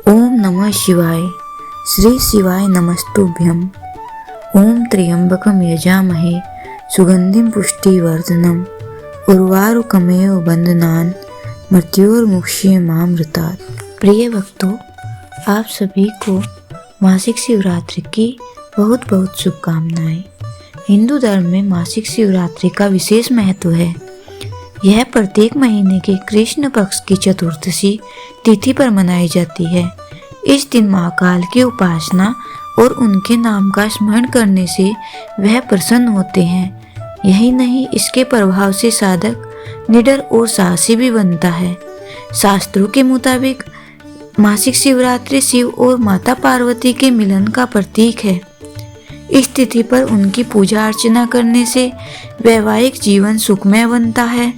ओम नमः शिवाय। श्री शिवाय नमस्तुभ्यं। ओम त्र्यंबकं यजामहे सुगंधिं पुष्टिवर्धनम् उर्वारुकमेव बंधनान् मृत्योर्मुक्षीयमामृतात्। प्रिय भक्तों, आप सभी को मासिक शिवरात्रि की बहुत बहुत शुभकामनाएं। हिंदू धर्म में मासिक शिवरात्रि का विशेष महत्व है। यह प्रत्येक महीने के कृष्ण पक्ष की चतुर्दशी तिथि पर मनाई जाती है। इस दिन महाकाल की उपासना और उनके नाम का स्मरण करने से वह प्रसन्न होते हैं। यही नहीं, इसके प्रभाव से साधक निडर और साहसी भी बनता है। शास्त्रों के मुताबिक मासिक शिवरात्रि शिव और माता पार्वती के मिलन का प्रतीक है। इस तिथि पर उनकी पूजा अर्चना करने से वैवाहिक जीवन सुखमय बनता है।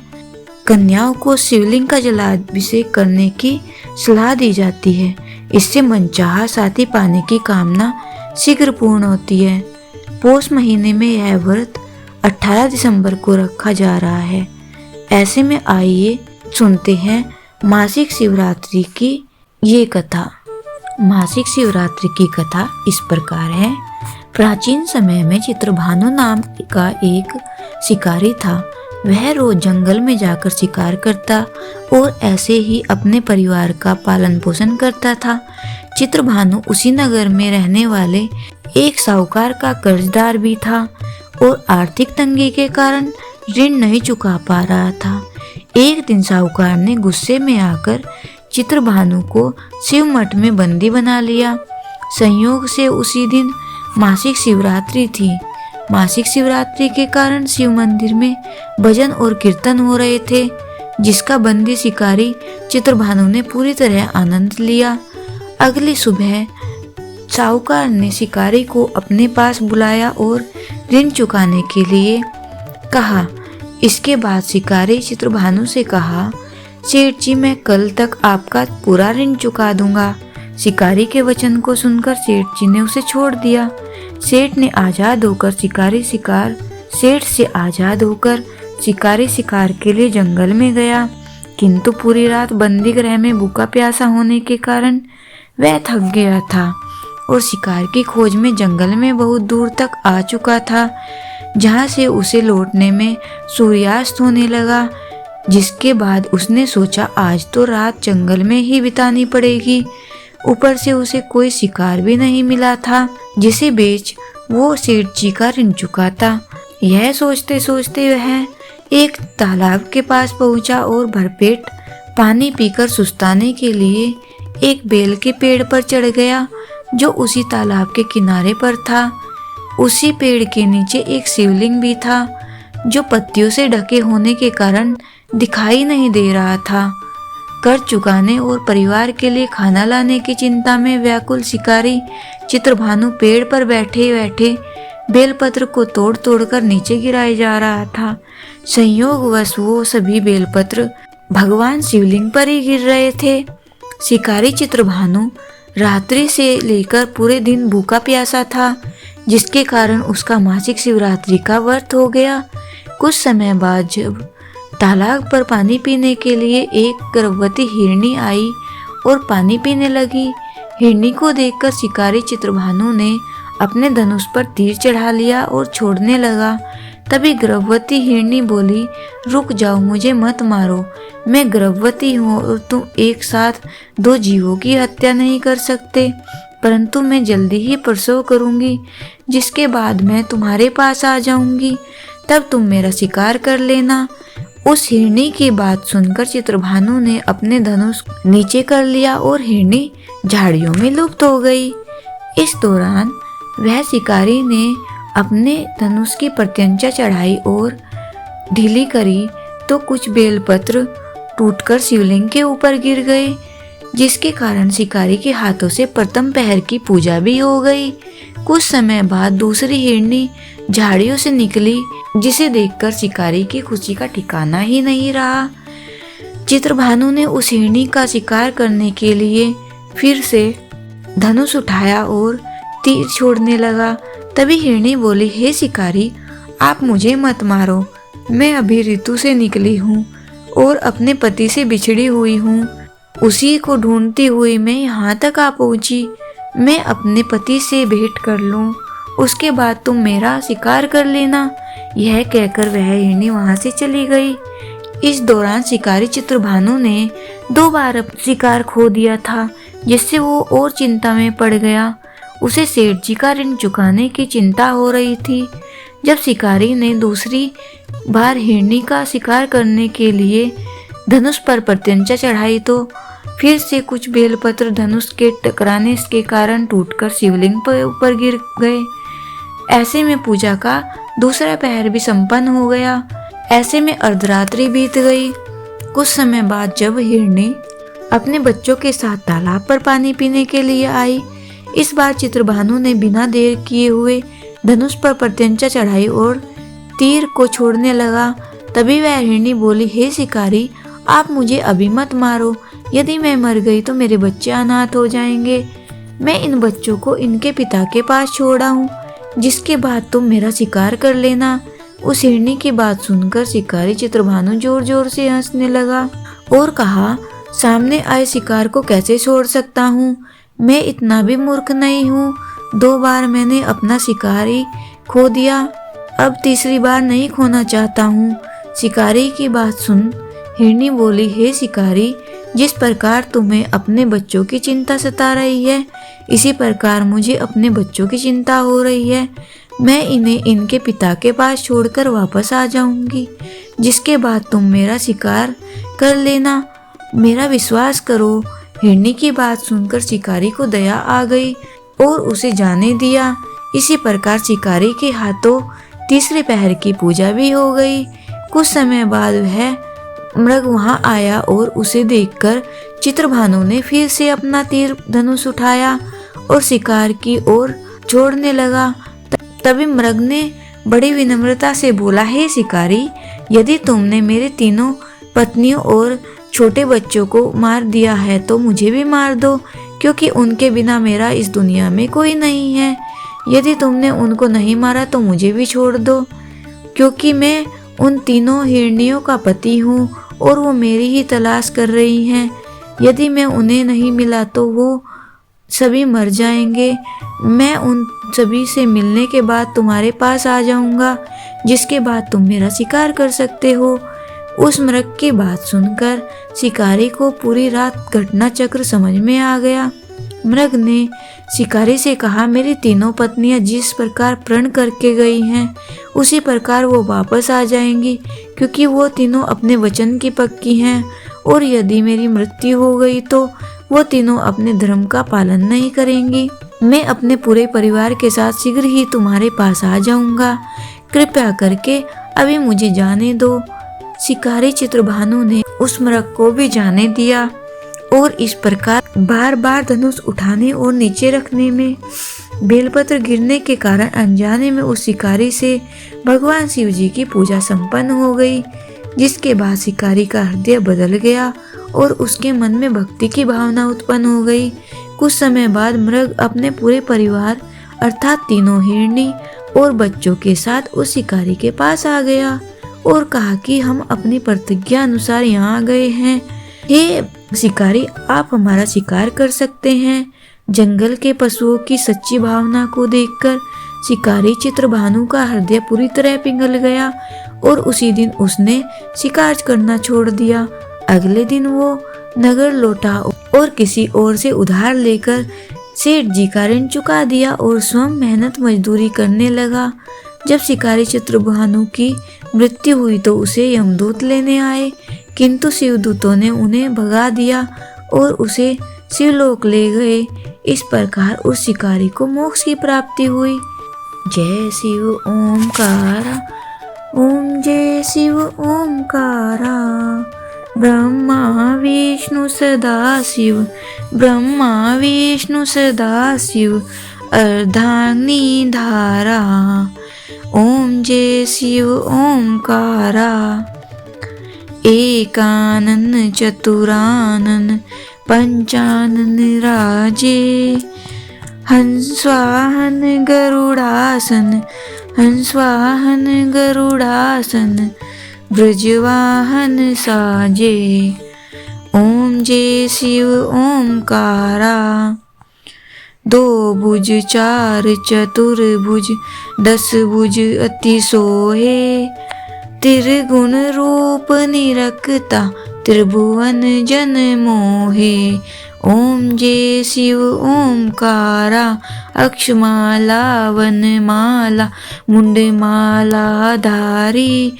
कन्याओं को शिवलिंग का जलाभिषेक करने की सलाह दी जाती है। इससे मनचाहा साथी पाने की कामना शीघ्र पूर्ण होती है। पौष महीने में यह व्रत 18 दिसंबर को रखा जा रहा है। ऐसे में आइए सुनते हैं मासिक शिवरात्रि की ये कथा। मासिक शिवरात्रि की कथा इस प्रकार है। प्राचीन समय में चित्रभानु नाम का एक शिकारी था। वह रोज जंगल में जाकर शिकार करता और ऐसे ही अपने परिवार का पालन पोषण करता था। चित्रभानु उसी नगर में रहने वाले एक साहूकार का कर्जदार भी था और आर्थिक तंगी के कारण ऋण नहीं चुका पा रहा था। एक दिन साहूकार ने गुस्से में आकर चित्रभानु को शिव मठ में बंदी बना लिया। संयोग से उसी दिन मासिक शिवरात्रि थी। मासिक शिवरात्रि के कारण शिव मंदिर में भजन और कीर्तन हो रहे थे, जिसका बंदी शिकारी चित्रभानु ने पूरी तरह आनंद लिया। अगली सुबह साहूकार ने शिकारी को अपने पास बुलाया और ऋण चुकाने के लिए कहा। इसके बाद शिकारी चित्रभानु से कहा, सेठ जी, मैं कल तक आपका पूरा ऋण चुका दूंगा। शिकारी के वचन को सुनकर सेठ जी ने उसे छोड़ दिया। सेठ से आजाद होकर शिकारी शिकार के लिए जंगल में गया, किंतु पूरी रात बंदी गृह में भूखा प्यासा होने के कारण वह थक गया था और शिकार की खोज में जंगल में बहुत दूर तक आ चुका था, जहां से उसे लौटने में सूर्यास्त होने लगा। जिसके बाद उसने सोचा, आज तो रात जंगल में ही बितानी पड़ेगी। ऊपर से उसे कोई शिकार भी नहीं मिला था जिसे बेच वो सेठ जी का ऋण चुकाता। यह सोचते सोचते वह एक तालाब के पास पहुंचा और भरपेट पानी पीकर सुस्ताने के लिए एक बेल के पेड़ पर चढ़ गया, जो उसी तालाब के किनारे पर था। उसी पेड़ के नीचे एक शिवलिंग भी था, जो पत्तियों से ढके होने के कारण दिखाई नहीं दे रहा था। कर चुकाने और परिवार के लिए खाना लाने की चिंता में व्याकुल शिकारी चित्रभानु पेड़ पर बैठे बैठे बेलपत्र को तोड़ तोड़ कर नीचे गिराए जा रहा था। संयोगवश वो सभी बेलपत्र भगवान शिवलिंग पर ही गिर रहे थे। शिकारी चित्रभानु रात्रि से लेकर पूरे दिन भूखा प्यासा था, जिसके कारण उसका मासिक शिवरात्रि का व्रत हो गया। कुछ समय बाद जब तालाब पर पानी पीने के लिए एक गर्भवती हिरनी आई और पानी पीने लगी। हिरनी को देखकर शिकारी चित्रभानु ने अपने धनुष पर तीर चढ़ा लिया और छोड़ने लगा। तभी गर्भवती हिरनी बोली, रुक जाओ, मुझे मत मारो। मैं गर्भवती हूँ और तुम एक साथ दो जीवों की हत्या नहीं कर सकते, परंतु मैं जल्दी ही प्रसव करूँगी, जिसके बाद मैं तुम्हारे पास आ जाऊँगी। तब तुम मेरा शिकार कर लेना। उस हिरनी की बात सुनकर चित्रभानु ने अपने धनुष नीचे कर लिया और हिरनी झाड़ियों में लुप्त हो गई। इस दौरान वह शिकारी ने अपने धनुष की प्रत्यंचा चढ़ाई और ढीली करी तो कुछ बेलपत्र टूटकर शिवलिंग के ऊपर गिर गए, जिसके कारण शिकारी के हाथों से प्रथम पहर की पूजा भी हो गई। कुछ समय बाद दूसरी हिरनी झाड़ियों से निकली, जिसे देखकर शिकारी की खुशी का ठिकाना ही नहीं रहा। चित्रभानु ने उस हिरनी का शिकार करने के लिए फिर से धनुष उठाया और तीर छोड़ने लगा। तभी हिरनी बोली, हे शिकारी, आप मुझे मत मारो। मैं अभी ऋतु से निकली हूँ और अपने पति से बिछड़ी हुई हूँ। उसी को ढूंढती हुई मैं यहाँ तक आ पहुँची। मैं अपने पति से भेंट कर लूँ, उसके बाद तुम मेरा शिकार कर लेना। यह कहकर वह हिरनी वहाँ से चली गई। इस दौरान शिकारी चित्रभानु ने 2 बार शिकार खो दिया था, जिससे वो और चिंता में पड़ गया। उसे सेठ जी का ऋण चुकाने की चिंता हो रही थी। जब शिकारी ने दूसरी बार हिरनी का शिकार करने के लिए धनुष पर प्रत्यंचा चढ़ाई तो फिर से कुछ बेलपत्र धनुष के टकराने के कारण टूटकर शिवलिंग पर ऊपर गिर गए। ऐसे में पूजा का दूसरा पहर भी संपन्न हो गया। ऐसे में अर्धरात्रि बीत गई। कुछ समय बाद जब हिरनी अपने बच्चों के साथ तालाब पर पानी पीने के लिए आई, इस बार चित्रभानु ने बिना देर किए हुए धनुष पर प्रत्यंचा चढ़ाई और तीर को छोड़ने लगा। तभी वह हिरनी बोली, हे शिकारी, आप मुझे अभी मत मारो। यदि मैं मर गई तो मेरे बच्चे अनाथ हो जाएंगे। मैं इन बच्चों को इनके पिता के पास छोड़ा हूँ, जिसके बाद तुम मेरा शिकार कर लेना। उस हिरनी की बात सुनकर शिकारी चित्रभानु जोर जोर से हंसने लगा और कहा, सामने आए शिकार को कैसे छोड़ सकता हूँ? मैं इतना भी मूर्ख नहीं हूँ। 2 बार मैंने अपना शिकारी खो दिया, अब तीसरी बार नहीं खोना चाहता हूँ। शिकारी की बात सुन हिरनी बोली, हे शिकारी, जिस प्रकार तुम्हें अपने बच्चों की चिंता सता रही है, इसी प्रकार मुझे अपने बच्चों की चिंता हो रही है। मैं इन्हें इनके पिता के पास छोड़कर वापस आ जाऊंगी, जिसके बाद तुम मेरा शिकार कर लेना। मेरा विश्वास करो। हिरनी की बात सुनकर शिकारी को दया आ गई और उसे जाने दिया। इसी प्रकार शिकारी के हाथों तीसरे पहर की पूजा भी हो गई। कुछ समय बाद वह मृग वहां आया और उसे देखकर चित्रभानु ने फिर से अपना तीर धनुष उठाया और शिकार की ओर छोड़ने लगा। तभी मृग ने बड़ी विनम्रता से बोला, हे शिकारी, यदि तुमने मेरे 3 पत्नियों और छोटे बच्चों को मार दिया है तो मुझे भी मार दो, क्योंकि उनके बिना मेरा इस दुनिया में कोई नहीं है। यदि तुमने उनको नहीं मारा तो मुझे भी छोड़ दो, क्योंकि मैं उन 3 हिरनियों का पति हूँ और वो मेरी ही तलाश कर रही हैं। यदि मैं उन्हें नहीं मिला तो वो सभी मर जाएंगे। मैं उन सभी से मिलने के बाद तुम्हारे पास आ जाऊंगा, जिसके बाद तुम मेरा शिकार कर सकते हो। उस मृग की बात सुनकर शिकारी को पूरी रात घटना चक्र समझ में आ गया। मृग ने शिकारी से कहा, मेरी 3 पत्नियां जिस प्रकार प्रण करके गई हैं, उसी प्रकार वो वापस आ जाएंगी, क्योंकि वो 3 अपने वचन की पक्की हैं। और यदि मेरी मृत्यु हो गई तो वो 3 अपने धर्म का पालन नहीं करेंगी। मैं अपने पूरे परिवार के साथ शीघ्र ही तुम्हारे पास आ जाऊंगा। कृपया करके अभी मुझे जाने दो। शिकारी चित्रभानु ने उस मृग को भी जाने दिया और इस प्रकार बार बार धनुष उठाने और नीचे रखने में बेलपत्र गिरने के कारण अनजाने में उस शिकारी से भगवान शिव जी की पूजा संपन्न हो गई, जिसके बाद शिकारी का हृदय बदल गया और उसके मन में भक्ति की भावना उत्पन्न हो गई। कुछ समय बाद मृग अपने पूरे परिवार अर्थात 3 हिरनी और बच्चों के साथ उस शिकारी के पास आ गया और कहा कि हम अपनी प्रतिज्ञा अनुसार यहाँ आ गए हैं। हे शिकारी, आप हमारा शिकार कर सकते हैं। जंगल के पशुओं की सच्ची भावना को देखकर शिकारी चित्रभानु का हृदय पूरी तरह पिघल गया और उसी दिन उसने शिकार करना छोड़ दिया। अगले दिन वो नगर लौटा और किसी और से उधार लेकर सेठ जी का ऋण चुका दिया और स्वयं मेहनत मजदूरी करने लगा। जब शिकारी चित्रभानु की मृत्यु हुई तो उसे यमदूत लेने आए, किंतु शिवदूतों ने उन्हें भगा दिया और उसे शिवलोक ले गए। इस प्रकार उस शिकारी को मोक्ष की प्राप्ति हुई। जय शिव ओमकारा, ओम जय शिव ओमकारा। ब्रह्मा विष्णु सदा शिव, ब्रह्मा विष्णु सदा शिव, अर्धांगिनी धारा। ओम जय शिव ओमकारा। एकानन चतुरानन पंचानन राजे, हंसवाहन गरुड़ासन, हंसवाहन गरुड़ासन, ब्रजवाहन साजे। ओम ओम जय शिव ओमकारा। दो भुज चार चतुर्भुज 10 भुज अति सोहे। त्रिगुण रूप निरखता त्रिभुवन जन मोहे। ओम जय शिव ओमकारा। अक्षमाला वनमाला मुंडमाला धारी।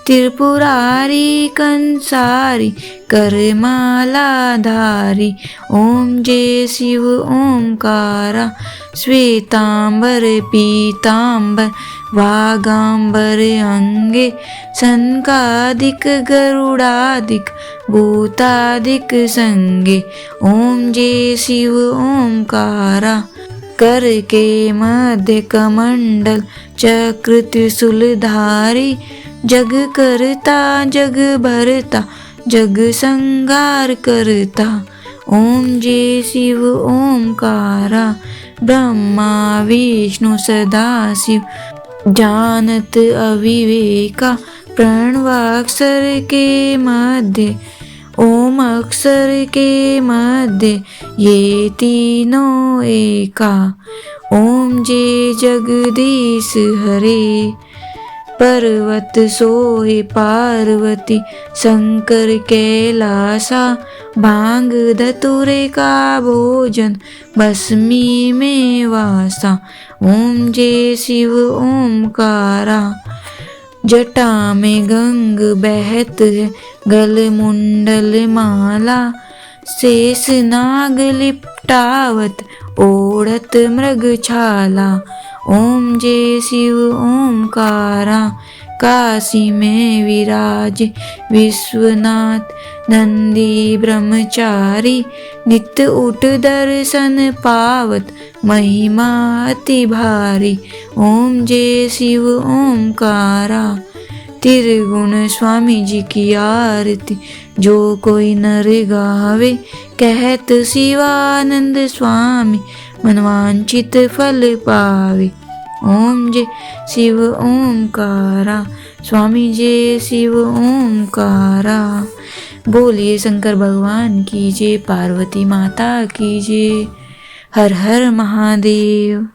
त्रिपुरारी कंसारी करमाला धारी। ओम जय शिव ओमकारा। श्वेतांबर पीतांबर वागांबर अंगे। सनकादिक गरुडादिक भूतादिक संगे। ओम जय शिव ओमकारा। कर के मध्य कमंडल चक्र त्रिशूलधारी। जग करता जग भरता जग संगार करता। ओम जय शिव ओमकारा। ब्रह्मा विष्णु सदाशिव जानत अविवेका। प्रणवाक्षर के मध्य ओम अक्षर के मध्य ये तीनों एका। ओम जय जगदीश हरे। पर्वत सोहे पार्वती शंकर कैलासा। भांग धतुरे का भोजन भस्मी में वासा। ओम जय शिव ओमकारा। जटा में गंग बहत है गल मुंडल माला। शेष नाग लिपटावत ओढ़त मृग छाला। ओम जय शिव ओमकारा। काशी में विराज विश्वनाथ नंदी ब्रह्मचारी। नित्य उठ दर्शन पावत महिमा अति भारी। ओम जय शिव ओमकारा। त्रिगुण स्वामी जी की आरती जो कोई नर गावे। कहत शिवानंद स्वामी मनवांचित फल पावे। ओम जय शिव ओमकारा। स्वामी जय शिव ओमकारा। बोलिए शंकर भगवान की जय, पार्वती माता की जय। हर हर महादेव।